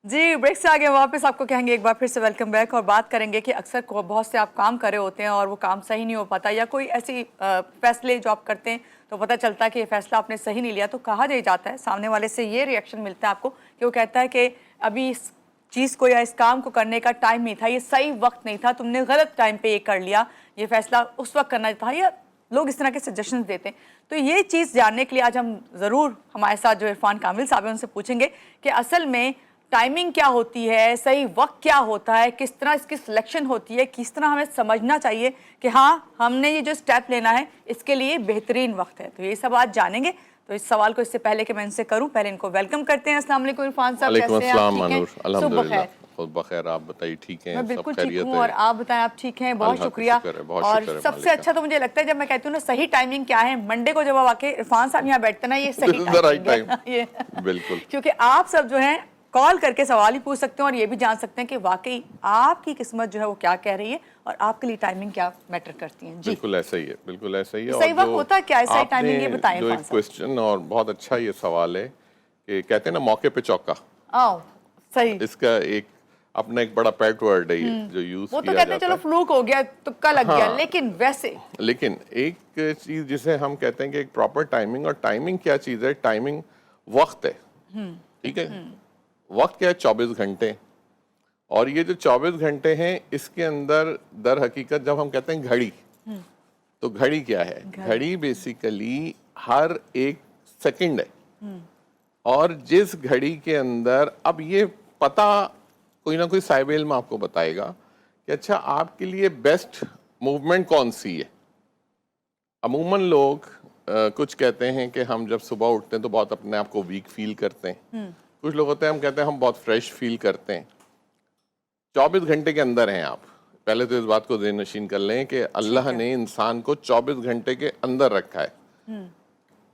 जी break से आगे वापस आपको कहेंगे एक बार फिर से वेलकम बैक और बात करेंगे कि अक्सर बहुत से आप काम कर रहे होते हैं और वो काम सही नहीं हो पाता या कोई ऐसी फैसले जो आप करते हैं तो पता चलता है कि ये फैसला आपने सही नहीं लिया, तो कहा जाता है सामने वाले से ये रिएक्शन मिलता है आपको कि वो कहता है कि अभी इस चीज़ को या इस काम को करने का टाइम नहीं था, ये सही वक्त नहीं था, तुमने गलत टाइम पे ये कर लिया, ये फैसला उस वक्त करना था, या लोग इस तरह के सजेशंस देते हैं। तो ये चीज़ जानने के लिए आज हम ज़रूर हमारे साथ जो इरफान कामिल साहब हैं उनसे पूछेंगे कि असल में टाइमिंग क्या होती है, सही वक्त क्या होता है, किस तरह इसकी सिलेक्शन होती है, किस तरह हमें समझना चाहिए कि हाँ हमने ये जो स्टेप लेना है इसके लिए बेहतरीन वक्त है। तो ये सब आज जानेंगे। तो इस सवाल को इससे पहले कि मैं इनसे करूं, पहले इनको वेलकम करते हैं। अस्सलाम वालेकुम इरफान साहब, कैसे हैं आप? अल्हम्दुलिल्लाह खुद बखैर, आप बताइए ठीक हैं? मैं बिल्कुल ठीक हूँ और आप बताएं आप ठीक हैं? बहुत शुक्रिया। और सबसे अच्छा तो मुझे लगता है जब मैं कहती हूँ ना सही टाइमिंग क्या है, मंडे को जब आप आके इरफान साहब यहाँ बैठते ना, ये सही टाइमिंग है ये बिल्कुल, क्योंकि आप सब जो है कॉल करके सवाल ही पूछ सकते हैं और ये भी जान सकते हैं कि वाकई आपकी किस्मत जो है वो क्या कह रही है और आपके लिए टाइमिंग क्या मैटर करती है। जी बिल्कुल ऐसा ही है, बिल्कुल ऐसा ही है। सही वक्त होता है क्या है, सही टाइमिंग, ये बताएं। जो एक क्वेश्चन और बहुत अच्छा ये सवाल है कि कहते हैं ना मौके पे चौका। आओ सही, इसका एक अपना एक बड़ा पेट वर्ड है ये जो यूज वो तो कहते हैं चलो फ्लूक हो गया, तुक्का लग गया, लेकिन वैसे लेकिन एक चीज जिसे हम कहते हैं कि एक प्रॉपर टाइमिंग, और टाइमिंग क्या चीज है? टाइमिंग वक्त है, ठीक है? वक्त क्या है? 24 घंटे। और ये जो 24 घंटे हैं इसके अंदर दर हकीकत जब हम कहते हैं घड़ी, तो घड़ी क्या है? घड़ी बेसिकली हर एक सेकंड है। और जिस घड़ी के अंदर अब ये पता कोई ना कोई साइब इल्म आपको बताएगा कि अच्छा आपके लिए बेस्ट मूवमेंट कौन सी है। अमूमन लोग कुछ कहते हैं कि हम जब सुबह उठते हैं तो बहुत अपने आप को वीक फील करते हैं। कुछ लोग होते हैं हम कहते हैं हम बहुत फ्रेश फील करते हैं। 24 घंटे के अंदर हैं आप। पहले तो इस बात को ज़हन नशीन कर लें कि अल्लाह ने इंसान को 24 घंटे के अंदर रखा है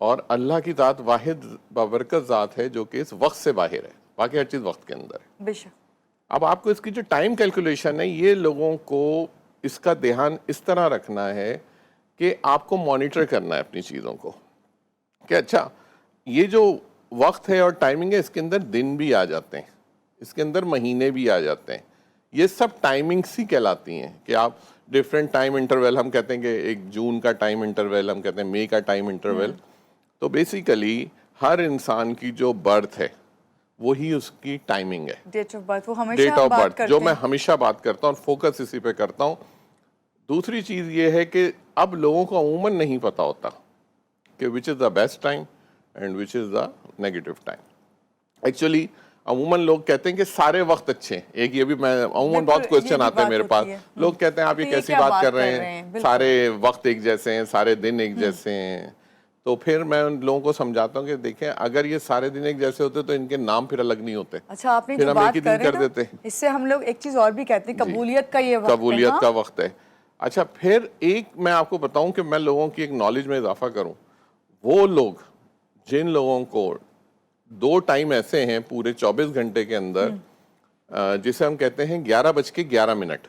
और अल्लाह की ज़ात वाहिद बाबरकत ज़ात है जो कि इस वक्त से बाहर है, बाकी हर चीज़ वक्त के अंदर है बेशक। अब आपको इसकी जो टाइम कैलकुलेशन है ये लोगों को इसका ध्यान इस तरह रखना है कि आपको मॉनिटर करना है अपनी चीज़ों को कि अच्छा ये जो वक्त है और टाइमिंग है इसके अंदर दिन भी आ जाते हैं, इसके अंदर महीने भी आ जाते हैं। ये सब टाइमिंग्स ही कहलाती हैं कि आप डिफरेंट टाइम इंटरवल, हम कहते हैं कि एक जून का टाइम इंटरवल, हम कहते हैं मई का टाइम इंटरवल। तो बेसिकली हर इंसान की जो बर्थ है वही उसकी टाइमिंग है, डेट ऑफ बर्थ। वो हमेशा डेट ऑफ बर्थ जो मैं हैं। हमेशा बात करता हूँ और फोकस इसी पे करता हूँ। दूसरी चीज़ ये है कि अब लोगों को अमूमन नहीं पता होता कि which is the best time and which is the negative time. Actually अमूमन लोग कहते हैं कि सारे वक्त अच्छे हैं। एक ये भी मैं अमूमन बहुत क्वेश्चन आते हैं मेरे पास, लोग कहते हैं आप ये कैसी बात कर रहे हैं, सारे वक्त एक जैसे हैं, सारे दिन एक जैसे हैं। तो फिर मैं उन लोगों को समझाता हूँ कि देखें अगर ये सारे दिन एक जैसे होते तो इनके नाम फिर अलग नहीं होते। अच्छा आपने फिर जो हम बात एक ही दिन कर देते। इससे हम लोग एक चीज और भी कहते हैं, कबूलियत का ये वक्त है। कबूलियत का वक्त है। अच्छा फिर एक मैं आपको बताऊं कि मैं लोगों की एक नॉलेज में इजाफा करूं, वो लोग जिन लोगों को दो टाइम ऐसे हैं पूरे 24 घंटे के अंदर जिसे हम कहते हैं 11:11,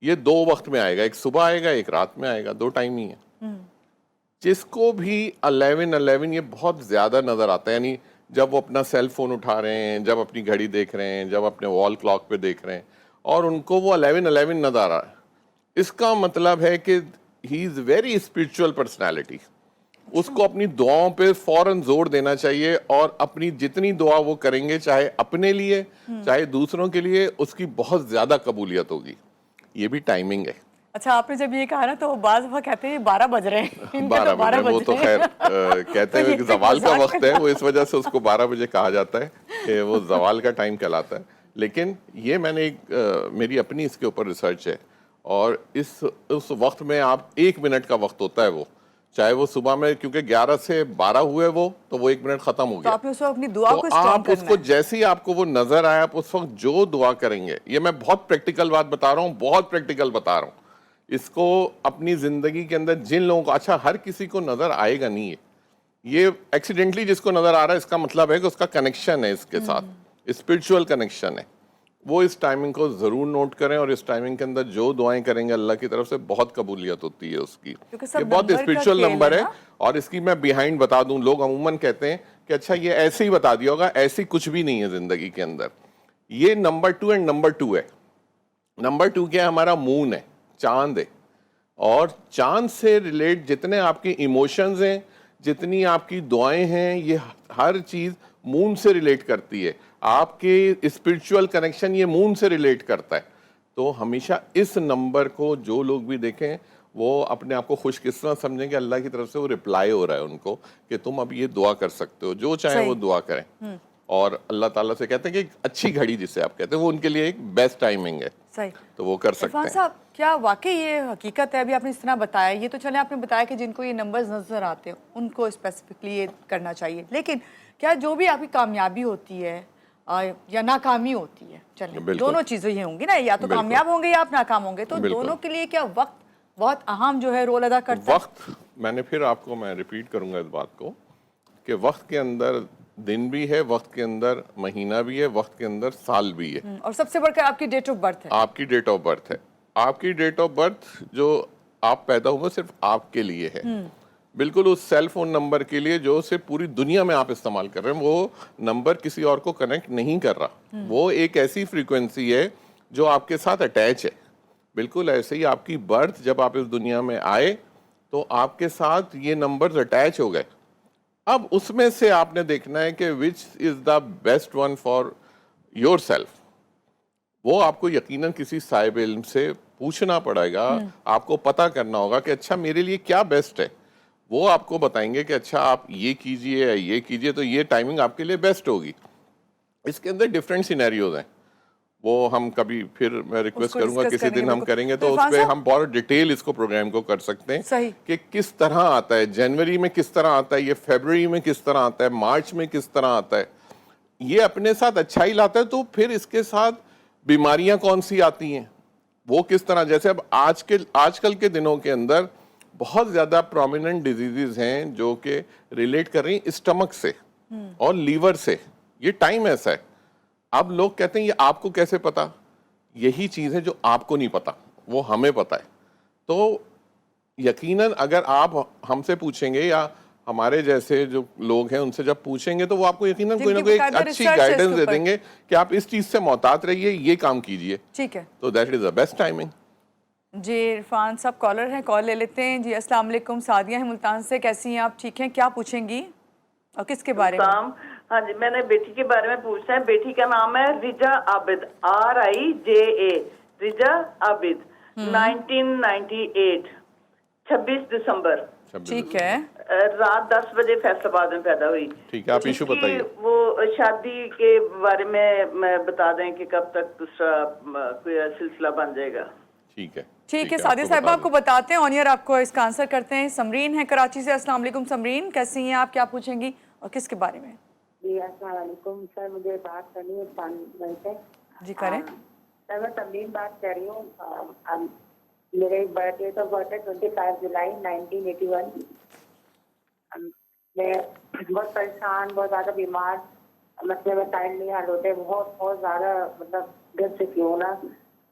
ये दो वक्त में आएगा, एक सुबह आएगा एक रात में आएगा, दो टाइम ही है। जिसको भी 11:11 ये बहुत ज्यादा नजर आता है, यानी जब वो अपना सेल फोन उठा रहे हैं, जब अपनी घड़ी देख रहे हैं, जब अपने वॉल क्लॉक पे देख रहे हैं और उनको वो 11:11 नजर आ रहा है, इसका मतलब है कि he is very spiritual personality. उसको अपनी दुआओं पे फौरन जोर देना चाहिए और अपनी जितनी दुआ वो करेंगे चाहे अपने लिए चाहे दूसरों के लिए, उसकी बहुत ज्यादा कबूलियत होगी। ये भी टाइमिंग है। अच्छा आपने जब ये कहा ना तो बाज़ दफा कहते हैं 12 बज रहे हैं, 12 बज रहे हैं, वो तो खैर कहते हैं कि जवाल का वक्त है, वो इस वजह से उसको 12 बजे कहा जाता है कि वो जवाल का टाइम कहलाता है। लेकिन ये मैंने मेरी अपनी इसके ऊपर रिसर्च है और उस वक्त में आप 1 मिनट का वक्त होता है वो, चाहे वो सुबह में, क्योंकि 11 से 12 हुए वो तो वो 1 मिनट खत्म हो गया। तो आपने उस वक्त अपनी दुआ तो को आप उसको जैसे ही आपको वो नजर आया आप उस वक्त जो दुआ करेंगे, ये मैं बहुत प्रैक्टिकल बात बता रहा हूँ, बहुत प्रैक्टिकल बता रहा हूँ, इसको अपनी जिंदगी के अंदर जिन लोगों को, अच्छा हर किसी को नजर आएगा नहीं है, ये एक्सीडेंटली जिसको नजर आ रहा है इसका मतलब है कि उसका कनेक्शन है इसके साथ, स्पिरिचुअल कनेक्शन है। वो इस टाइमिंग को जरूर नोट करें और इस टाइमिंग के अंदर जो दुआएं करेंगे अल्लाह की तरफ से बहुत कबूलियत होती है उसकी। ये बहुत स्पिरिचुअल नंबर है और इसकी मैं बिहाइंड बता दूं, लोग अमूमन कहते हैं कि अच्छा ये ऐसे ही बता दिया होगा, ऐसी कुछ भी नहीं है जिंदगी के अंदर। ये नंबर 2 एंड नंबर 2 है। नंबर 2 क्या है? हमारा मून है, चांद है। और चांद से रिलेट जितने आपके इमोशंस हैं, जितनी आपकी दुआएं हैं, ये हर चीज मून से रिलेट करती है। आपके स्पिरिचुअल कनेक्शन ये मून से रिलेट करता है। तो हमेशा इस नंबर को जो लोग भी देखें वो अपने आप को खुशकिस्मत समझें कि अल्लाह की तरफ से वो रिप्लाई हो रहा है उनको कि तुम अब ये दुआ कर सकते हो, जो चाहे वो दुआ करें। और अल्लाह ताला से कहते हैं कि एक अच्छी घड़ी जिसे आप कहते हैं वो उनके लिए एक बेस्ट टाइमिंग है, सही। तो वो कर सकते इरफान हैं। साहब, क्या वाकई ये हकीकत है? अभी आपने इस तरह बताया, ये तो चले आपने बताया कि जिनको ये नंबर्स नजर आते हैं उनको स्पेसिफिकली ये करना चाहिए, लेकिन क्या जो भी आपकी कामयाबी होती है या नाकामी होती है, चले दोनों चीजें ये होंगी ना, या तो कामयाब होंगे या आप नाकाम होंगे, तो दोनों के लिए क्या वक्त बहुत अहम जो है रोल अदा करता है? वक्त, मैंने फिर आपको मैं रिपीट करूंगा इस बात को कि वक्त के अंदर दिन भी है, वक्त के अंदर महीना भी है, वक्त के अंदर साल भी है। और सबसे बढ़कर आपकी डेट ऑफ बर्थ है। आपकी डेट ऑफ बर्थ है। आपकी डेट ऑफ बर्थ जो आप पैदा हुए सिर्फ आपके लिए है, बिल्कुल उस सेल फोन नंबर के लिए जो सिर्फ पूरी दुनिया में आप इस्तेमाल कर रहे हैं। वो नंबर किसी और को कनेक्ट नहीं कर रहा। वो एक ऐसी फ्रीक्वेंसी है जो आपके साथ अटैच है। बिल्कुल ऐसे ही आपकी बर्थ, जब आप इस दुनिया में आए तो आपके साथ ये नंबर्स अटैच हो गए। अब उसमें से आपने देखना है कि which is the best one for your self. वो आपको यकीनन किसी साहिब इल्म से पूछना पड़ेगा, आपको पता करना होगा कि अच्छा मेरे लिए क्या बेस्ट है। वो आपको बताएंगे कि अच्छा आप ये कीजिए या ये कीजिए तो ये टाइमिंग आपके लिए बेस्ट होगी। इसके अंदर डिफरेंट सिनेरियोज हैं, वो हम कभी फिर मैं रिक्वेस्ट करूंगा किसी दिन हम करेंगे तो उस पर हम बहुत डिटेल इसको प्रोग्राम को कर सकते हैं कि किस तरह आता है, जनवरी में किस तरह आता है, ये फरवरी में किस तरह आता है, मार्च में किस तरह आता है। ये अपने साथ अच्छाई लाता है, तो फिर इसके साथ बीमारियां कौन सी आती हैं, वो किस तरह। जैसे अब आजकल के दिनों के अंदर बहुत ज्यादा प्रोमिनेंट डिजीजेज हैं जो कि रिलेट कर रही हैं स्टमक से और लीवर से। ये टाइम ऐसा है। अब लोग कहते हैं ये आपको कैसे पता? यही चीज है जो आपको नहीं पता, वो हमें पता है। तो यकीनन अगर आप हमसे पूछेंगे या हमारे जैसे जो लोग हैं उनसे जब पूछेंगे तो वो आपको यकीनन कोई ना कोई एक अच्छी गाइडेंस दे देंगे कि आप इस चीज से मोहतात रहिए, ये काम कीजिए। ठीक है, तो that is the best timing. जी इरफान साहब कॉलर हैं, कॉल ले लेते हैं। जी अस्सलाम वालेकुम, सादिया है मुल्तान से, कैसी हैं आप? ठीक हैं? क्या पूछेंगी और किसके बारे में? हाँ जी, मैंने बेटी के बारे में पूछना है। बेटी का नाम है रिजा आबिद, RIJA, रिजा आबिद, 1998, 26 दिसंबर। ठीक है, रात 10 बजे फैसलाबाद में पैदा हुई। ठीक है, आप इशू बताइए। वो शादी के बारे में मैं बता दें कि कब तक दूसरा कोई सिलसिला बन जाएगा। ठीक है सादिया साहिबा, आपको बताते हैं, ऑनियर आपको इसका आंसर करते हैं। समरीन है कराची से। अस्सलाम वालेकुम समरीन, कैसी हैं आप? क्या पूछेंगी और किसके बारे में? जी अस्सलाम वालेकुम सर, मुझे बात करनी है पानी से। जी करें सर। मैं समरीन बात कर रही हूँ। मेरे बर्थडे तो बर्थ है 25 जुलाई 1981। मैं बहुत परेशान, बहुत ज़्यादा बीमार, मतलब में टाइम नहीं हाल होते, बहुत ज़्यादा, मतलब घर से क्यों ना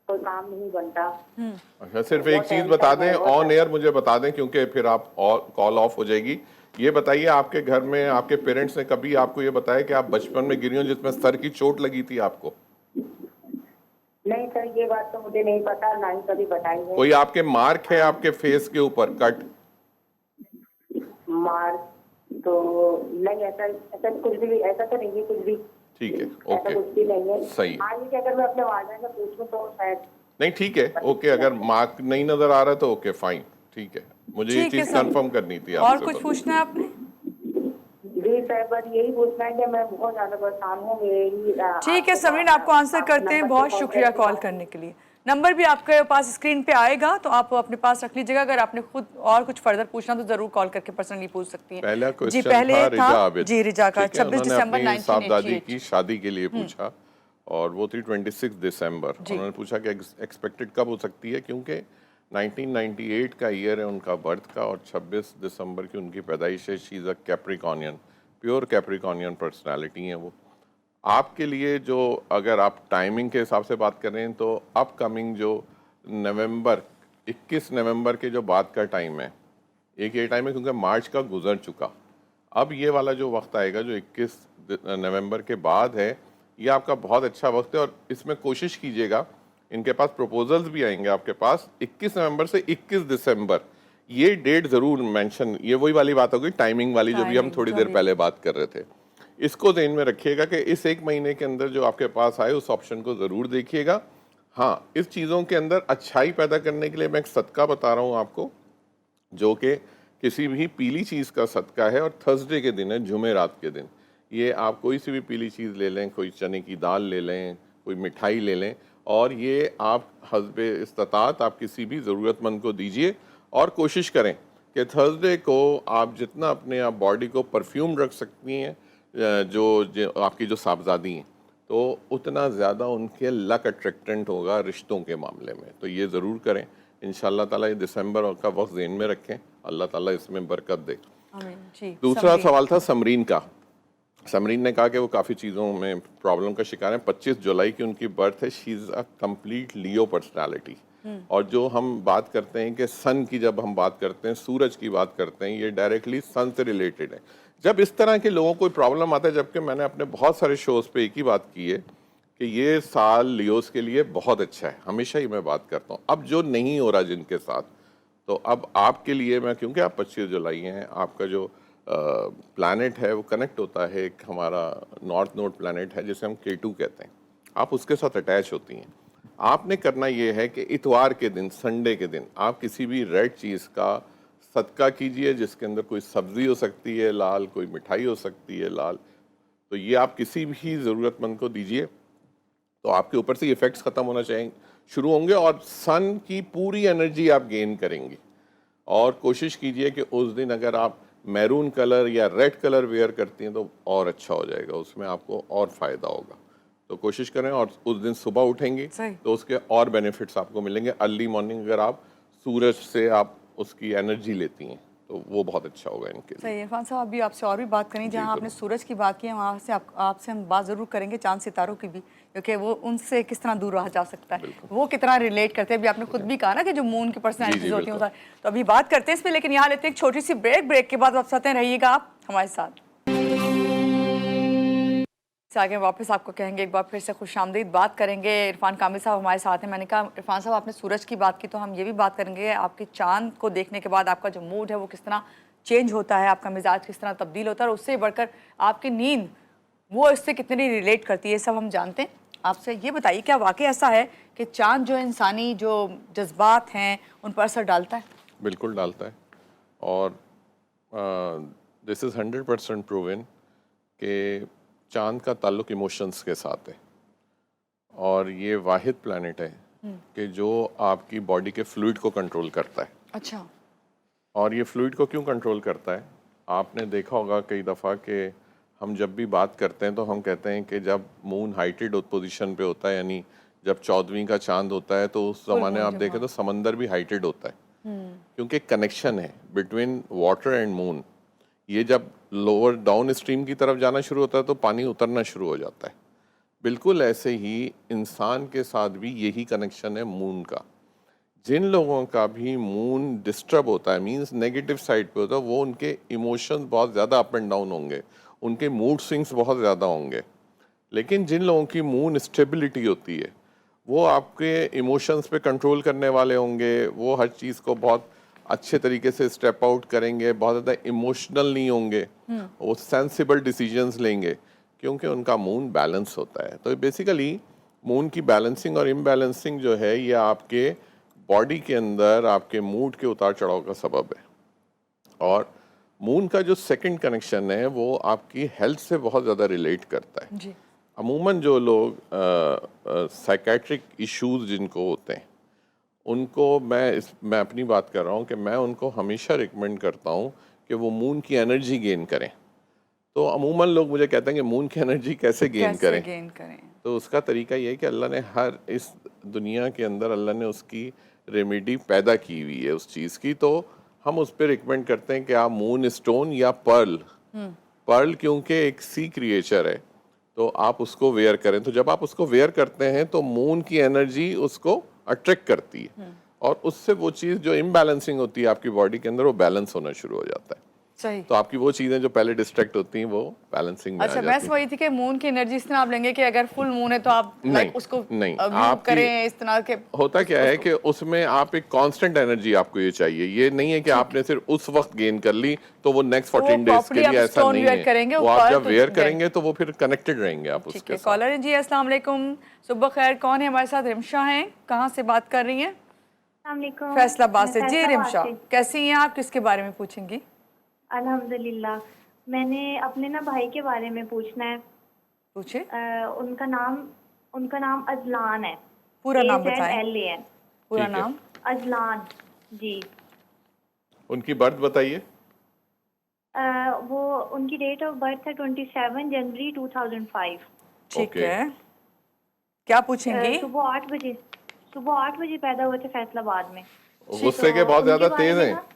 कोई काम नहीं बनता। अच्छा, सिर्फ एक चीज बता दें ऑन एयर, मुझे बता दें क्योंकि फिर आप कॉल ऑफ हो जाएगी। ये बताइए आपके घर में आपके पेरेंट्स ने कभी आपको ये बताया कि आप बचपन में गिरी हो जिसमें सर की चोट लगी थी आपको? नहीं सर, ये बात तो मुझे नहीं पता, ना ही कभी बताई है। कोई आपके मार्क है आपके फेस के ऊपर कट? मार्क तो नहीं, ऐसा कुछ भी, ऐसा तो नहीं है कुछ भी। ठीक है, ओके, कुछ भी नहीं है। सही। आगे अगर मैं अपने वालिदैन से पूछूं तो शायद नहीं। ठीक है, ओके, अगर मार्क नहीं नजर आ रहा तो ओके फाइन, ठीक है। मुझे ये चीज कंफर्म करनी थी आपसे। और कुछ पूछना है आपने? जी सर, बस यही पूछना है कि मैं बहुत ज्यादा परेशान हूँ। ठीक है समरीन, आपको आंसर करते हैं। बहुत शुक्रिया कॉल करने के लिए। नंबर भी आपके पास स्क्रीन पे आएगा तो आप अपने पास रख लीजिएगा। अगर आपने खुद और कुछ फर्दर पूछना तो जरूर कॉल करके पर्सनली पूछ सकती हैं। पहला क्वेश्चन जी पहले था रिजा आबिद। जी रिजा का 26 दिसंबर 1988 की शादी के लिए पूछा और वो थी 26 दिसंबर। उन्होंने पूछा कि एक्सपेक्टेड कब हो सकती है, क्योंकि 1998 का ईयर है उनका बर्थ का और 26 दिसंबर की उनकी पैदाइश है। She is a Capricornian, pure Capricornian personality है वो। आपके लिए जो, अगर आप टाइमिंग के हिसाब से बात कर रहे हैं तो अपकमिंग जो नवंबर 21 नवंबर के जो बाद का टाइम है, एक ये टाइम है क्योंकि मार्च का गुजर चुका। अब ये वाला जो वक्त आएगा जो 21 नवंबर के बाद है, ये आपका बहुत अच्छा वक्त है और इसमें कोशिश कीजिएगा, इनके पास प्रपोजल्स भी आएंगे आपके पास 21 नवंबर से 21 दिसंबर, ये डेट ज़रूर मेंशन, ये वही वाली बात होगी टाइमिंग वाली जो भी हम थोड़ी देर पहले बात कर रहे थे। इसको ध्यान में रखिएगा कि इस एक महीने के अंदर जो आपके पास आए उस ऑप्शन को ज़रूर देखिएगा। हाँ, इस चीज़ों के अंदर अच्छाई पैदा करने के लिए मैं एक सदका बता रहा हूँ आपको, जो कि किसी भी पीली चीज़ का सदका है और थर्सडे के दिन है, जुमेरात के दिन। ये आप कोई सी भी पीली चीज़ ले लें, कोई चने की दाल ले लें, कोई मिठाई ले लें, और ये आप हस्बे इस्तात आप किसी भी ज़रूरतमंद को दीजिए। और कोशिश करें कि थर्सडे को आप जितना अपने आप बॉडी को परफ्यूम रख सकती हैं, जो आपकी जो साहबजादी हैं, तो उतना ज़्यादा उनके लक अट्रैक्टेंट होगा रिश्तों के मामले में। तो ये ज़रूर करें इंशाअल्लाह ताला। ये दिसंबर का वक्त ज़हन में रखें, अल्लाह ताला इसमें बरकत दे। आमीन जी। दूसरा सवाल था समरीन का। समरीन ने कहा कि वो काफ़ी चीज़ों में प्रॉब्लम का शिकार है। 25 जुलाई की उनकी बर्थ है। She is a complete Leo personality. और जो हम बात करते हैं कि सन की, जब हम बात करते हैं, सूरज की बात करते हैं, ये डायरेक्टली सन से रिलेटेड है। जब इस तरह के लोगों को कोई प्रॉब्लम आता है, जबकि मैंने अपने बहुत सारे शोज़ पे एक ही बात की है कि ये साल लियोस के लिए बहुत अच्छा है, हमेशा ही मैं बात करता हूँ। अब जो नहीं हो रहा जिनके साथ, तो अब आपके लिए मैं, क्योंकि आप 25 जुलाई हैं, आपका जो प्लैनेट है वो कनेक्ट होता है, एक हमारा नॉर्थ नोड प्लैनेट है जिसे हम K2 कहते हैं, आप उसके साथ अटैच होती हैं। आपने करना ये है कि इतवार के दिन, संडे के दिन, आप किसी भी रेड चीज़ का सदका कीजिए, जिसके अंदर कोई सब्ज़ी हो सकती है लाल, कोई मिठाई हो सकती है लाल, तो ये आप किसी भी ज़रूरतमंद को दीजिए, तो आपके ऊपर से इफ़ेक्ट्स ख़त्म होना चाहिए शुरू होंगे और सन की पूरी एनर्जी आप गेन करेंगे। और कोशिश कीजिए कि उस दिन अगर आप मैरून कलर या रेड कलर वेयर करती हैं तो और अच्छा हो जाएगा, उसमें आपको और फ़ायदा होगा। तो कोशिश करें, और उस दिन सुबह उठेंगी तो उसके और बेनिफिट्स आपको मिलेंगे। अर्ली मॉर्निंग अगर आप सूरज से आप उसकी एनर्जी लेती हैं तो वो बहुत अच्छा होगा इनके लिए। सही है। इरफान साहब, अभी आपसे और भी बात करनी, जहाँ आपने सूरज की बात की है, वहाँ से आपसे हम बात ज़रूर करेंगे चांद सितारों की भी, क्योंकि वो उनसे किस तरह दूर रहा जा सकता है, वो कितना रिलेट करते हैं। अभी आपने खुद भी कहा ना कि जो मून की पर्सनैलिटीज होती हैं, तो अभी बात करते हैं इस पर, लेकिन यहाँ लेते हैं एक छोटी सी ब्रेक के बाद वापस आते हैं। रहिएगा आप हमारे साथ। आगे वापस आपको कहेंगे, एक बार फिर से खुशामदीद बात करेंगे। इरफान कामिल साहब हमारे साथ हैं। मैंने कहा इरफान साहब, आपने सूरज की बात की, तो हम ये भी बात करेंगे आपके चांद को देखने के बाद आपका जो मूड है वो किस तरह चेंज होता है, आपका मिजाज किस तरह तब्दील होता है, और उससे बढ़कर आपकी नींद वो इससे कितनी रिलेट करती है, सब हम जानते हैं। आपसे ये बताइए, क्या वाकई ऐसा है कि चांद जो इंसानी जो जज्बात हैं उन पर असर डालता है? बिल्कुल डालता है, और दिस इज़ 100% प्रूवन कि चांद का ताल्लुक इमोशंस के साथ है। और ये वाहिद प्लैनेट है कि जो आपकी बॉडी के फ्लूइड को कंट्रोल करता है। अच्छा। और ये फ्लूइड को क्यों कंट्रोल करता है, आपने देखा होगा कई दफ़ा कि हम जब भी बात करते हैं तो हम कहते हैं कि जब मून हाइटेड पोजीशन पे होता है, यानी जब 14वीं का चांद होता है, तो उस ज़माने आप देखें तो समंदर भी हाइटेड होता है, क्योंकि कनेक्शन है बिटवीन वाटर एंड मून। ये जब लोअर डाउन स्ट्रीम की तरफ जाना शुरू होता है तो पानी उतरना शुरू हो जाता है। बिल्कुल ऐसे ही इंसान के साथ भी यही कनेक्शन है मून का। जिन लोगों का भी मून डिस्टर्ब होता है, मींस नेगेटिव साइड पे होता है, वो उनके इमोशंस बहुत ज़्यादा अप एंड डाउन होंगे, उनके मूड स्विंग्स बहुत ज़्यादा होंगे। लेकिन जिन लोगों की मून स्टेबिलिटी होती है, वो आपके इमोशंस पे कंट्रोल करने वाले होंगे, वो हर चीज़ को बहुत अच्छे तरीके से स्टेप आउट करेंगे, बहुत ज़्यादा इमोशनल नहीं होंगे, वो सेंसिबल डिसीजंस लेंगे, क्योंकि उनका मून बैलेंस होता है। तो बेसिकली मून की बैलेंसिंग और इम्बैलेंसिंग जो है, ये आपके बॉडी के अंदर आपके मूड के उतार चढ़ाव का सबब है। और मून का जो सेकंड कनेक्शन है वो आपकी हेल्थ से बहुत ज़्यादा रिलेट करता है जी। अमूमन जो लोग साइकेट्रिक इश्यूज जिनको होते हैं, उनको मैं अपनी बात कर रहा हूँ कि मैं उनको हमेशा रिकमेंड करता हूँ कि वो मून की एनर्जी गेन करें। तो अमूमन लोग मुझे कहते हैं कि मून की एनर्जी कैसे गेन करें? तो उसका तरीका ये है कि अल्लाह ने हर इस दुनिया के अंदर अल्लाह ने उसकी रेमेडी पैदा की हुई है उस चीज़ की, तो हम उस पर रिकमेंड करते हैं कि आप मून स्टोन या पर्ल क्योंकि एक सी क्रिएचर है, तो आप उसको वेयर करें। तो जब आप उसको वेयर करते हैं तो मून की एनर्जी उसको अट्रैक्ट करती है, और उससे वो चीज़ जो इम्बैलेंसिंग होती है आपकी बॉडी के अंदर, वो बैलेंस होना शुरू हो जाता है। सही। तो आपकी वो चीजें जो पहले डिस्ट्रैक्ट होती हैं वो बैलेंसिंग में आ अच्छा, मैं जाती हैं। वही थी कि मून की एनर्जी इस तरह आप लेंगे कि अगर फुल मून है तो आप नहीं, लाइक उसको नहीं, व्यू आपकी- करें इस तरह के। होता क्या है कि उसमें आप एक कांस्टेंट एनर्जी आपको ये चाहिए, ये नहीं है कि आपने सिर्फ उस वक्त गेन कर ली तो वो नेक्स्ट तो वो 14 डेज के properly आप लिए, ऐसा stone नहीं wear है। करेंगे वो आप ऊपर जब तो वेयर then- करेंगे तो वो फिर कनेक्टेड रहेंगे आप ठीक उसके है। साथ। कॉलर है जी, अस्सलाम वालेकुम, सुबह खैर। कौन है हमारे साथ? रिमशा हैं, कहाँ से बात कर रही हैं? अस्सलामुअलैकुम। फैसलाबाद मैं से। जी फैसलाबाद रिमशा, से। कैसी हैं आप? किसके बारे में पूछेंगी? अल्हम्दुलिल्लाह। मैंने अपने ना भाई के बारे में पूछना है। पूछे। उनका नाम अजलान है। पूरा नाम बताएं। AZLAN। पूरा ठीक है। नाम। अजलान जी। उनकी बर्थ बताइए। वो उनकी डेट ऑफ बर्थ है 27 जनवरी 2005। ठीक Okay. है, क्या पूछेंगी? सुबह 8 बजे पैदा हुए थे फैसलाबाद में। गुस्से के तो बहुत उनके ज्यादा बारे तेज में हैं, ना-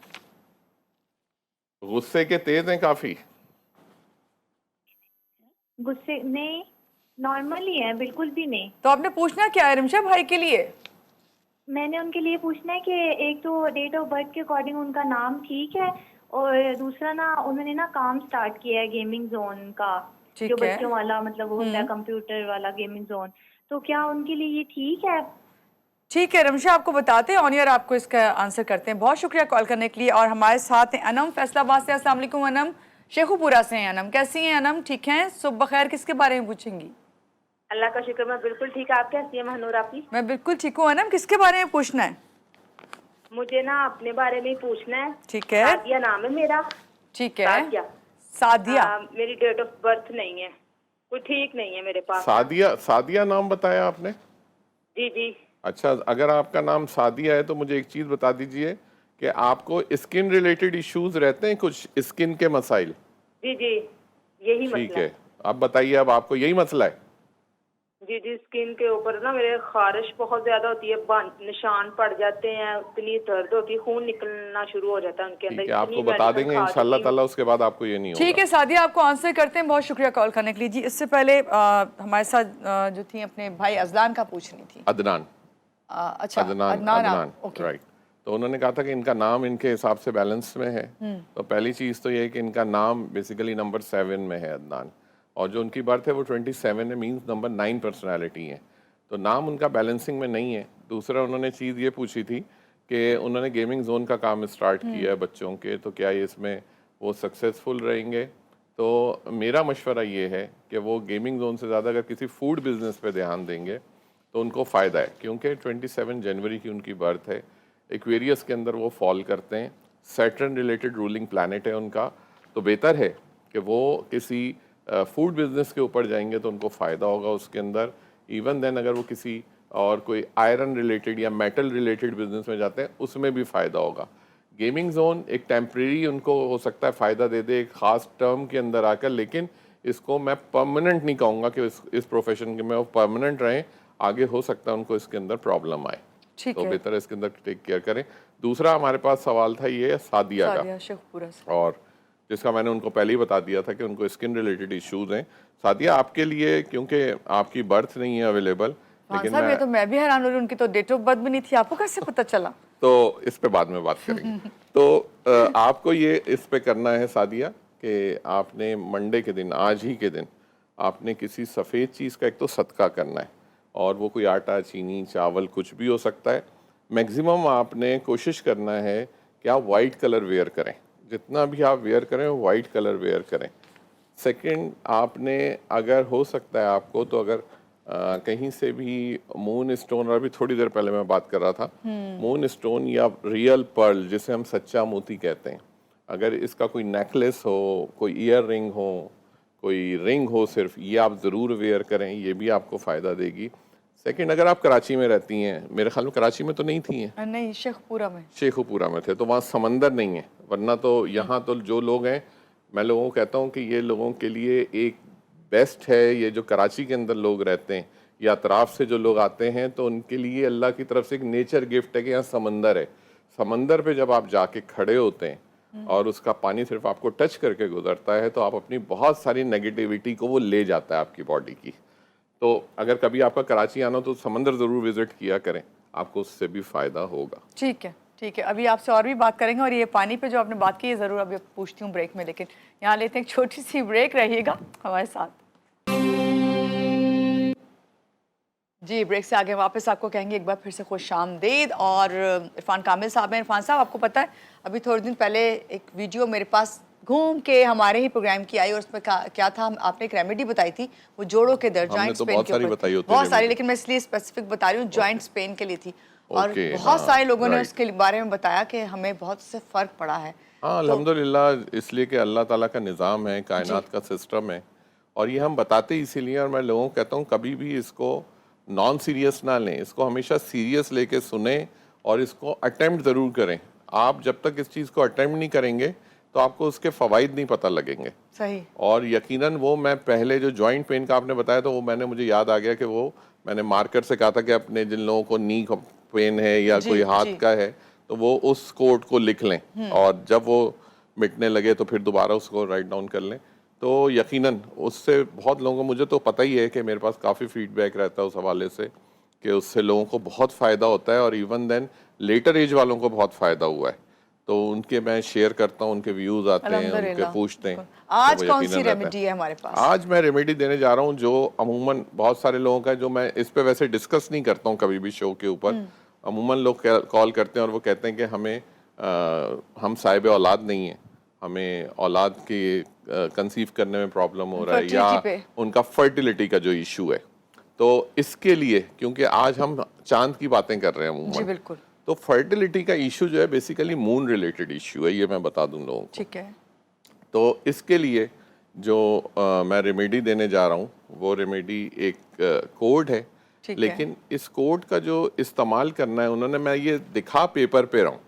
गुस्से के तेज हैं काफी। गुस्से नहीं, नॉर्मल ही है, बिल्कुल भी नहीं। तो आपने पूछना क्या है रिमशा भाई के लिए? मैंने उनके लिए पूछना है कि एक तो डेट ऑफ बर्थ के अकॉर्डिंग उनका नाम ठीक है, और दूसरा ना उन्होंने ना काम स्टार्ट किया है गेमिंग जोन का, ठीक जो है। बच्चों वाला मतलब वो होता है कंप्यूटर वाला गेमिंग जोन। तो क्या उनके लिए ये ठीक है? ठीक है रमशा, आपको बताते हैं, ऑनियर आपको इसका आंसर करते हैं। बहुत शुक्रिया कॉल करने के लिए। और हमारे साथ हैं अनम फैसलाबाद से। अस्सलाम वालेकुम अनम, शेखुपुरा से हैं अनम। कैसी हैं अनम? ठीक हैं, सुबह खैर। किसके बारे में पूछेंगी? अल्लाह का शुक्र, मैं बिल्कुल ठीक है। आप कैसी हैं महनूर आपी? मैं बिल्कुल ठीक हूँ अनम। किसके बारे में पूछना है? मुझे ना अपने बारे में ही पूछना है। ठीक है। सादिया नाम है मेरा। ठीक है। सादिया। सादिया। मेरी डेट ऑफ बर्थ नहीं है, कोई ठीक नहीं है मेरे पास। सादिया नाम बताया आपने? जी जी। अच्छा, अगर आपका नाम सादिया है तो मुझे एक चीज बता दीजिए कि आपको स्किन रिलेटेड इश्यूज रहते हैं, कुछ स्किन के मसाइल? जी जी, यही ठीक मसला है, अब बताइए, अब आपको यही मसला है? जी जी, स्किन के ऊपर ना मेरे खारिश बहुत ज्यादा होती है, निशान पड़ जाते हैं, इतनी दर्द होती है, खून निकलना शुरू हो जाता है उनके अंदर। ठीक है, आपको इतनी बता medicine देंगे खा इंशाल्लाह चुकी ताला, उसके बाद आपको ये नहीं होगा। ठीक है सादिया, आपको आंसर करते हैं। बहुत शुक्रिया कॉल करने के लिए। जी, इससे पहले हमारे साथ जो थी अपने भाई अजलान का पूछनी थी। अदनान। अच्छा, अदनान, ओके। राइट। तो उन्होंने कहा था कि इनका नाम इनके हिसाब से बैलेंस में है। तो पहली चीज तो ये है कि इनका नाम बेसिकली नंबर 7 में है, अदनान, और जो उनकी बर्थ है वो 27 है, मींस नंबर 9 पर्सनालिटी है, तो नाम उनका बैलेंसिंग में नहीं है। दूसरा उन्होंने चीज़ ये पूछी थी कि उन्होंने गेमिंग जोन का काम स्टार्ट किया है बच्चों के, तो क्या ये इसमें वो सक्सेसफुल रहेंगे? तो मेरा मशवरा ये है कि वो गेमिंग जोन से ज़्यादा अगर किसी फूड बिजनेस पे ध्यान देंगे तो उनको फ़ायदा है, क्योंकि 27 जनवरी की उनकी बर्थ है, एक्वेरियस के अंदर वो फॉल करते हैं, सैटर्न रिलेटेड रूलिंग प्लैनेट है उनका, तो बेहतर है कि वो किसी फूड बिजनेस के ऊपर जाएंगे तो उनको फ़ायदा होगा उसके अंदर। इवन देन अगर वो किसी और कोई आयरन रिलेटेड या मेटल रिलेटेड बिजनेस में जाते हैं उसमें भी फ़ायदा होगा। गेमिंग जोन एक टेम्प्रेरी उनको हो सकता है फ़ायदा दे दे एक ख़ास टर्म के अंदर आकर, लेकिन इसको मैं परमानेंट नहीं कहूँगा कि इस प्रोफेशन के में वो परमानेंट रहें, आगे हो सकता है उनको इसके अंदर प्रॉब्लम आए, ठीक तो है। बेहतर है इसके अंदर टेक केयर करें। दूसरा हमारे पास सवाल था ये सादिया का, सादिया शेखपुरा से। और जिसका मैंने उनको पहले ही बता दिया था कि उनको स्किन रिलेटेड इश्यूज हैं। सादिया, आपके लिए क्योंकि आपकी बर्थ नहीं है अवेलेबल, लेकिन सर ये तो मैं भी हैरान हो रही हूँ, उनकी तो डेट ऑफ बर्थ भी नहीं थी, आपको कैसे पता चला? तो इस पे बाद में बात करेंगे। तो आपको ये इस पे करना है सादिया कि आपने मंडे के दिन, आज ही के दिन, आपने किसी सफ़ेद चीज़ का एक तो सदका करना है, और वो कोई आटा, चीनी, चावल कुछ भी हो सकता है। मैक्सिमम आपने कोशिश करना है कि आप वाइट कलर वेयर करें, जितना भी आप वेयर करें वो वाइट कलर वेयर करें। सेकंड, आपने अगर हो सकता है आपको, तो अगर कहीं से भी मून स्टोन, और अभी थोड़ी देर पहले मैं बात कर रहा था, मून स्टोन या रियल पर्ल जिसे हम सच्चा मोती कहते हैं, अगर इसका कोई नेकलेस हो, कोई ईयर रिंग हो, कोई रिंग हो सिर्फ, ये आप ज़रूर वेयर करें, ये भी आपको फ़ायदा देगी। सेकंड, अगर आप कराची में रहती हैं, मेरे ख्याल में कराची में तो नहीं थी हैं? नहीं, शेखपुरा में। शेखुपुरा में थे, तो वहाँ समंदर नहीं है, वरना तो यहाँ तो जो लोग हैं, मैं लोगों को कहता हूँ कि ये लोगों के लिए एक बेस्ट है, ये जो कराची के अंदर लोग रहते हैं या अतराफ से जो लोग आते हैं, तो उनके लिए अल्लाह की तरफ से एक नेचर गिफ्ट है कि यहाँ समंदर है। समंदर पे जब आप जाके खड़े होते हैं और उसका पानी सिर्फ आपको टच करके गुजरता है, तो आप अपनी बहुत सारी नेगेटिविटी को वो ले जाता है आपकी बॉडी की। तो अगर कभी आपका कराची आना तो समंदर ज़रूर विज़िट किया करें, आपको उससे भी फ़ायदा होगा। ठीक है, ठीक है, अभी आपसे और भी बात करेंगे और ये पानी पे जो आपने बात की है ज़रूर अभी पूछती हूँ ब्रेक में, लेकिन यहाँ लेते हैं एक छोटी सी ब्रेक, रहिएगा हमारे साथ। जी, ब्रेक से आगे वापस आपको कहेंगे एक बार फिर से खुश आमदीद। और इरफान कामिल साहब हैं। इरफान साहब, आपको पता है अभी थोड़े दिन पहले एक वीडियो मेरे पास घूम के हमारे ही प्रोग्राम की आई और उसमें क्या था, आपने एक रेमेडी बताई थी, वो जोड़ों के दर्द, जॉइंट पेन के ऊपर, बहुत सारी, लेकिन मैं इसलिए स्पेसिफिक बता रही हूँ, जॉइंट पेन के लिए थी। और बहुत सारे लोगों ने उसके बारे में बताया कि हमें बहुत से फर्क पड़ा है। हाँ, अल्हम्दुलिल्लाह, इसलिए कि अल्लाह ताला का निज़ाम है, कायनात का सिस्टम है, और ये हम बताते इसीलिए। और मैं लोगों को कहता हूँ कभी भी इसको नॉन सीरियस ना लें, इसको हमेशा सीरियस लेके सुने और इसको अटेम्प्ट ज़रूर करें। आप जब तक इस चीज़ को अटेम्प्ट नहीं करेंगे तो आपको उसके फ़वाइद नहीं पता लगेंगे। सही। और यकीनन वो मैं पहले जो जॉइंट पेन का आपने बताया तो वो मुझे याद आ गया कि वो मैंने मार्कर से कहा था कि अपने जिन लोगों को नी पेन है या कोई हाथ का है तो वो उस कोड को लिख लें और जब वो मिटने लगे तो फिर दोबारा उसको राइट डाउन कर लें। तो यकीनन उससे बहुत लोगों को, मुझे तो पता ही है कि मेरे पास काफ़ी फीडबैक रहता है उस हवाले से कि उससे लोगों को बहुत फ़ायदा होता है और इवन देन लेटर एज वालों को बहुत फ़ायदा हुआ है। तो उनके मैं शेयर करता हूँ, उनके व्यूज़ आते हैं, उनके पूछते हैं। आज कौन सी रेमेडी है हमारे पास? आज मैं रेमेडी देने जा रहा हूँ जो अमूमन बहुत सारे लोगों का, जो मैं इस पे वैसे डिस्कस नहीं करता हूँ कभी भी शो के ऊपर। अमूमन लोग कॉल करते हैं और वो कहते हैं कि हम साहिब औलाद नहीं है, हमें औलाद के कंसीव करने में प्रॉब्लम हो रहा है या उनका फर्टिलिटी का जो इशू है। तो इसके लिए, क्योंकि आज हम चांद की बातें कर रहे हैं अमूमन, जी बिल्कुल, तो फर्टिलिटी का इशू जो है बेसिकली मून रिलेटेड इशू है, ये मैं बता दूं लोगों को। ठीक है। तो इसके लिए जो मैं रेमेडी देने जा रहा हूँ वो रेमेडी एक कोड है, लेकिन इस कोड का जो इस्तेमाल करना है उन्होंने, मैं ये दिखा पेपर पे रहा हूँ,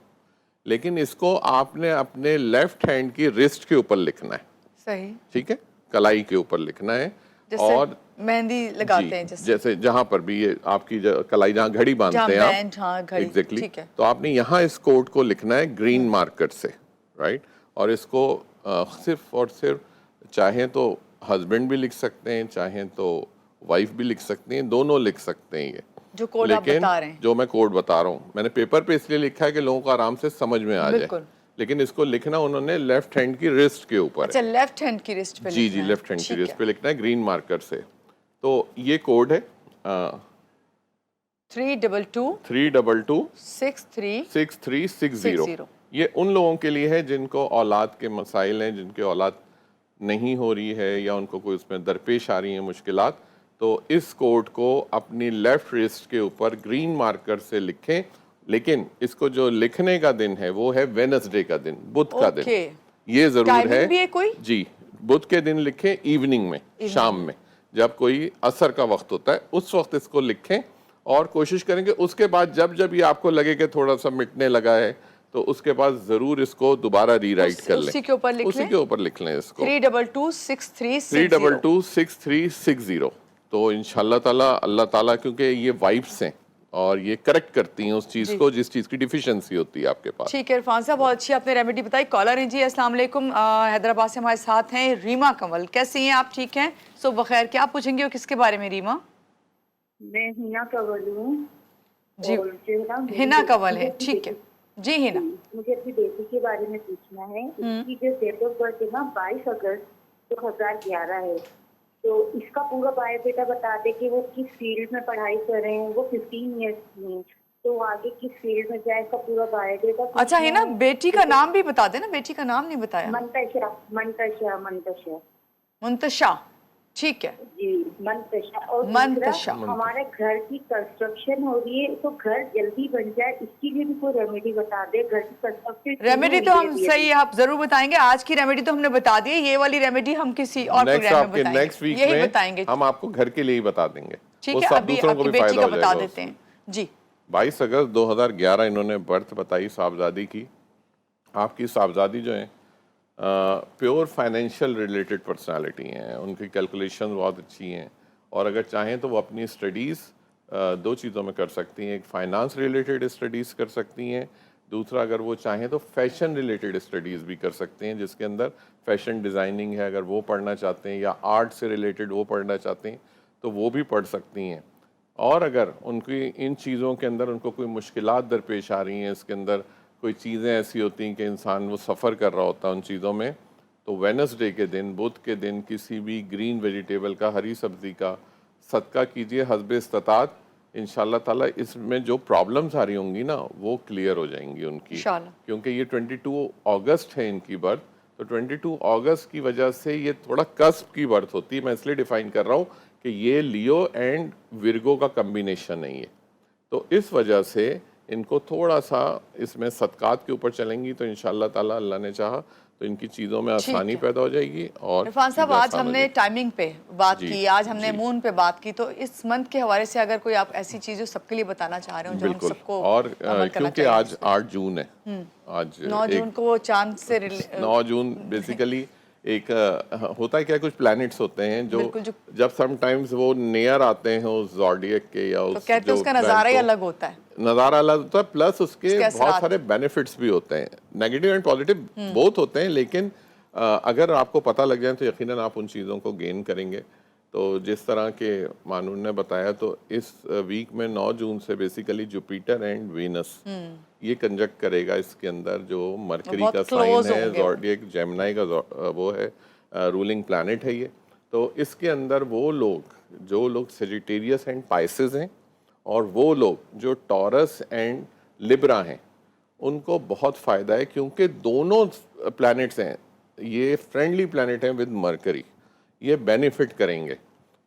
लेकिन इसको आपने अपने लेफ्ट हैंड की रिस्ट के ऊपर लिखना है। सही। ठीक है, कलाई के ऊपर लिखना है। और मेहंदी लगाते हैं जैसे जहाँ पर भी ये आपकी कलाई जहाँ घड़ी बांधते हैं आप, हाँ, एग्जैक्टली, तो आपने यहाँ इस कोड को लिखना है ग्रीन मार्कर से, राइट। और इसको सिर्फ और सिर्फ चाहें तो हस्बैंड भी लिख सकते हैं, चाहें तो वाइफ भी लिख सकते हैं, दोनों लिख सकते हैं ये जो कोड आप बता रहे हैं। जो मैं कोड बता रहा हूँ मैंने पेपर पे इसलिए लिखा है कि लोगों को आराम से समझ में आ जाए, लेकिन इसको लिखना उन्होंने लेफ्ट हैंड की रिस्ट के ऊपर। अच्छा, लेफ्ट हैंड की रिस्ट पे? जी, लेफ्ट हैंड की रिस्ट पे लिखना है ग्रीन मार्कर से। तो ये कोड है 3226360। ये उन लोगों के लिए है जिनको औलाद के मसाइल हैं, जिनके औलाद नहीं हो रही है या उनको कोई उसमें दरपेश आ रही है मुश्किलात। तो इस कोड को अपनी लेफ्ट रिस्ट के ऊपर ग्रीन मार्कर से लिखें, लेकिन इसको जो लिखने का दिन है वो है वेडनेसडे का दिन, बुध का दिन। ये जरूर है, भी है कोई? जी, बुध के दिन लिखें, इवनिंग में, शाम में, जब कोई असर का वक्त होता है उस वक्त इसको लिखें। और कोशिश करेंगे उसके बाद जब ये आपको लगे कि थोड़ा सा मिटने लगा है तो उसके बाद जरूर इसको दोबारा रीराइट कर लें, उसी के ऊपर लिख लें इसको 3226360। तो इंशाल्लाह ताला, अल्लाह ताला, क्योंकि ये वाइब्स हैं और ये करेक्ट करती हैं उस चीज़ को जिस चीज़ की डिफिशियंसी होती है आपके पास। ठीक है इरफान साहब, बहुत अच्छी आपने रेमेडी बताई। कॉलर हैं जी, अस्सलाम वालेकुम, हैदराबाद से हमारे साथ हैं रीमा कंवल। कैसी हैं आप? ठीक हैं, सुबह खैर। क्या पूछेंगे और किसके बारे में रीमा? मैं हिना कंवल हूँ जी। हिना कंवल है, ठीक है जी। हिना, मुझे अपनी बेटी के बारे में पूछना है। इसकी जो डेट ऑफ बर्थ है ना 22 अगस्त 2011 है, तो इसका पूरा बायोडेटा बता दे कि वो किस फील्ड में पढ़ाई कर रहे हैं। वो 15 ईयर्स की है, तो आगे किस फील्ड में जाए, इसका पूरा बायोडेटा। अच्छा है ना, बेटी का नाम भी बता देना, बेटी का नाम नहीं बताया। मुंतशा, ठीक है जी, मंतशा। और मंतशा, हमारे घर की कंस्ट्रक्शन हो रही है, तो घर जल्दी बन जाए इसके लिए भी कोई रेमेडी बता दे। घर की कंस्ट्रक्शन रेमेडी तो हम सही आप जरूर बताएंगे। आज की रेमेडी तो हमने बता दी है, ये वाली रेमेडी हम किसी और प्रोग्राम में बताएंगे। नेक्स्ट वीक यही बताएंगे, हम आपको घर के लिए ही बता देंगे। ठीक है, अभी आपकी बेटी का बता देते हैं जी। 22 अगस्त 2011 इन्होंने बर्थ बताई साहबजादी की। आपकी साहबजादी जो है प्योर फाइनेंशियल रिलेटेड पर्सनालिटी हैं, उनकी कैलकुलेशन बहुत अच्छी हैं और अगर चाहें तो वो अपनी स्टडीज़ दो चीज़ों में कर सकती हैं। एक फाइनेंस रिलेटेड स्टडीज़ कर सकती हैं, दूसरा अगर वो चाहें तो फैशन रिलेटेड स्टडीज़ भी कर सकते हैं, जिसके अंदर फैशन डिज़ाइनिंग है, अगर वो पढ़ना चाहते हैं, या आर्ट से रिलेटेड वो पढ़ना चाहते हैं तो वो भी पढ़ सकती हैं। और अगर उनकी इन चीज़ों के अंदर उनको कोई मुश्किलात दरपेश आ रही हैं, इसके अंदर कोई चीज़ें ऐसी होती हैं कि इंसान वो सफ़र कर रहा होता है उन चीज़ों में, तो वेडनेसडे के दिन, बुध के दिन किसी भी ग्रीन वेजिटेबल का, हरी सब्ज़ी का सदका कीजिए हस्ब इस्तात। इंशाल्लाह ताला इसमें जो प्रॉब्लम्स आ रही होंगी ना वो क्लियर हो जाएंगी उनकी, इंशाल्लाह। क्योंकि ये 22 अगस्त है इनकी बर्थ, तो 22 अगस्त की वजह से ये थोड़ा कस्प की बर्थ होती है। मैं इसलिए डिफाइन कर रहा हूँ कि ये लियो एंड विर्गो का कम्बिनेशन है ये, तो इस वजह से इनको थोड़ा सा इसमें सदकात के ऊपर चलेंगी तो इंशाल्लाह ताला अल्लाह ने चाहा तो इनकी चीज़ों में आसानी है। पैदा हो जाएगी। और इरफान साहब, चीज़ें आज आसान हो हमने जाएगी। टाइमिंग पे बात जी, की, आज हमने जी। मून पे बात की, तो इस मंथ के हवाले से अगर कोई आप ऐसी चीज़ जो सबके लिए बताना चाह रहे हो, जो हम बिल्कुल। सबको और अमल करना क्योंकि चाहिए? आज 8 जून है, आज 9 जून को वो चांद से 9 जून बेसिकली एक होता है क्या, कुछ प्लैनेट्स होते हैं जो बिल्कुल, जो जब समटाइम्स वो नियर आते हैं उस ज़ोडिएक के या तो उस कहते हैं जो उसका planet नज़ारा ही को, अलग होता है। नज़ारा अलग होता है, प्लस उसके उसके बहुत असरात। सारे बेनिफिट्स भी होते हैं, नेगेटिव एंड पॉजिटिव बोथ होते हैं, लेकिन अगर आपको पता लग जाए तो यकीनन आप उन चीज़ों को गेन करेंगे। तो जिस तरह के मानून ने बताया, तो इस वीक में 9 जून से बेसिकली जुपिटर एंड वीनस ये कंजक्ट करेगा इसके अंदर, जो मरकरी बहुत का close साइन है, होंगे वो। ज़ोडिएक जेमिनी का वो है, रूलिंग प्लैनेट है ये। तो इसके अंदर वो लोग जो लोग सेजिटेरियस एंड पाइसेस हैं और वो लोग जो टॉरस एंड लिब्रा हैं उनको बहुत फ़ायदा है, क्योंकि दोनों प्लैनेट्स हैं, ये फ्रेंडली प्लैनेट हैं विद मरकरी, ये बेनिफिट करेंगे।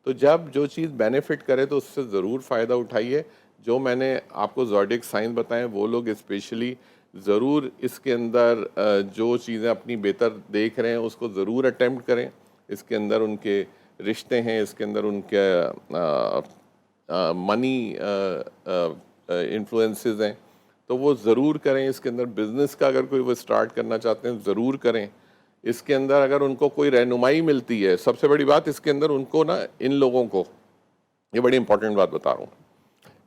तो जब जो चीज़ बेनिफिट करे तो उससे ज़रूर फ़ायदा उठाइए। जो मैंने आपको ज़ोडिएक साइन बताएं वो लोग स्पेशली ज़रूर इसके अंदर जो चीज़ें अपनी बेहतर देख रहे हैं उसको ज़रूर अटेम्प्ट करें। इसके अंदर उनके रिश्ते हैं, इसके अंदर उनके मनी इन्फ्लुएंसेस हैं, तो वो ज़रूर करें। इसके अंदर बिज़नेस का अगर कोई वो स्टार्ट करना चाहते हैं ज़रूर करें। इसके अंदर अगर उनको कोई रहनुमाई मिलती है, सबसे बड़ी बात इसके अंदर उनको ना, इन लोगों को, ये बड़ी इंपॉर्टेंट बात बता रहा हूँ,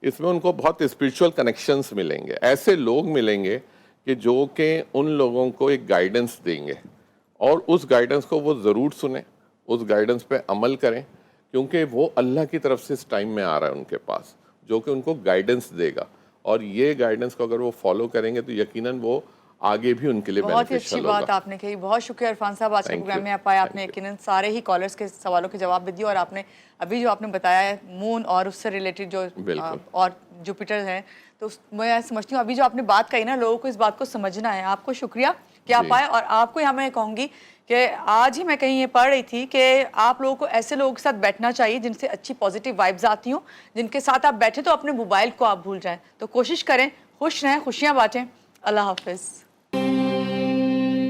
इसमें उनको बहुत स्पिरिचुअल कनेक्शंस मिलेंगे, ऐसे लोग मिलेंगे कि जो कि उन लोगों को एक गाइडेंस देंगे और उस गाइडेंस को वो ज़रूर सुने, उस गाइडेंस पे अमल करें, क्योंकि वो अल्लाह की तरफ से इस टाइम में आ रहा है उनके पास, जो कि उनको गाइडेंस देगा। और ये गाइडेंस को अगर वो फॉलो करेंगे तो यकीनन वो आगे भी उनके लिए बहुत ही अच्छी बेनिफिशियल बात होगा। आपने कही। बहुत शुक्रिया इरफान साहब, आज के Thank प्रोग्राम you. में आप आए, Thank आपने you. यकीनन सारे ही कॉलर्स के सवालों के जवाब भी दिए, और आपने अभी जो आपने बताया है मून और उससे रिलेटेड जो बिल्कुल। और जुपिटर है, तो मैं समझती हूँ अभी जो आपने बात कही ना, लोगों को इस बात को समझना है। आपको शुक्रिया कि आप जी। आए, और आपको यहाँ मैं कहूँगी कि आज ही मैं कहीं ये पढ़ रही थी कि आप लोगों को ऐसे लोगों के साथ बैठना चाहिए जिनसे अच्छी पॉजिटिव वाइब्स आती हों, जिनके साथ आप बैठे तो अपने मोबाइल को आप भूल जाएं। तो कोशिश करें, खुश रहें, खुशियाँ बांटें। अल्लाह हाफिज़।